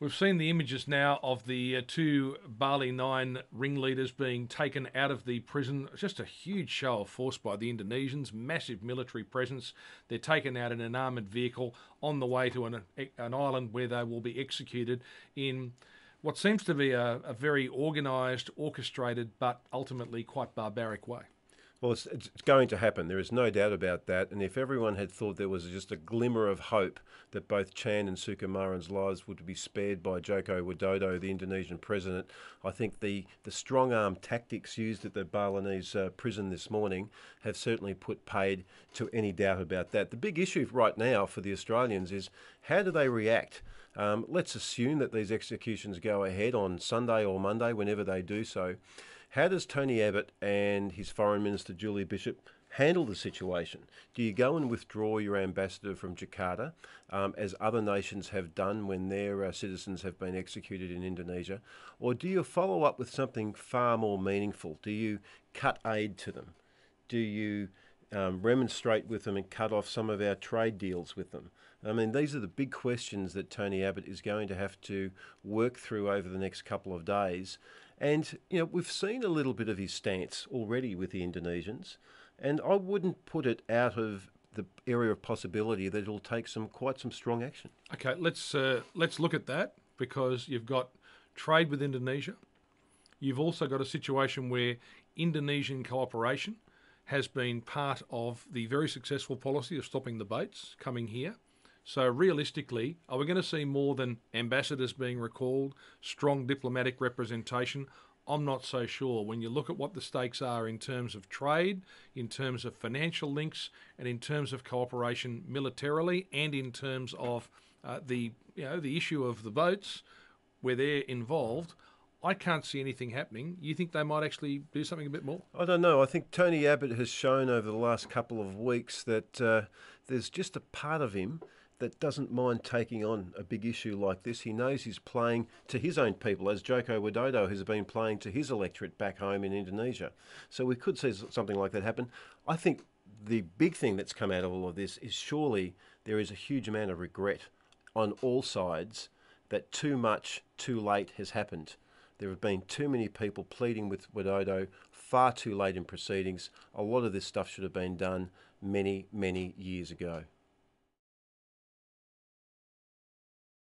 We've seen the images now of the two Bali 9 ringleaders being taken out of the prison. Just a huge show of force by the Indonesians, massive military presence. They're taken out in an armoured vehicle on the way to an island where they will be executed in what seems to be a very organised, orchestrated, but ultimately quite barbaric way. Well, it's going to happen. There is no doubt about that. And if everyone had thought there was just a glimmer of hope that both Chan and Sukumaran's lives would be spared by Joko Widodo, the Indonesian president, I think the strong arm tactics used at the Balinese prison this morning have certainly put paid to any doubt about that. The big issue right now for the Australians is how do they react? Let's assume that these executions go ahead on Sunday or Monday, whenever they do so. How does Tony Abbott and his Foreign Minister Julie Bishop handle the situation? Do you go and withdraw your ambassador from Jakarta, as other nations have done when their citizens have been executed in Indonesia? Or do you follow up with something far more meaningful? Do you cut aid to them? Do you remonstrate with them and cut off some of our trade deals with them? I mean, these are the big questions that Tony Abbott is going to have to work through over the next couple of days. And, we've seen a little bit of his stance already with the Indonesians, and I wouldn't put it out of the area of possibility that it'll take quite some strong action. Okay, let's look at that, because you've got trade with Indonesia. You've also got a situation where Indonesian cooperation has been part of the very successful policy of stopping the boats coming here. So realistically, are we going to see more than ambassadors being recalled, strong diplomatic representation? I'm not so sure. When you look at what the stakes are in terms of trade, in terms of financial links, and in terms of cooperation militarily, and in terms of the issue of the boats where they're involved, I can't see anything happening. You think they might actually do something a bit more? I don't know. I think Tony Abbott has shown over the last couple of weeks that there's just a part of him that doesn't mind taking on a big issue like this. He knows he's playing to his own people, as Joko Widodo has been playing to his electorate back home in Indonesia. So we could see something like that happen. I think the big thing that's come out of all of this is surely there is a huge amount of regret on all sides that too much, too late has happened. There have been too many people pleading with Widodo far too late in proceedings. A lot of this stuff should have been done many, many years ago.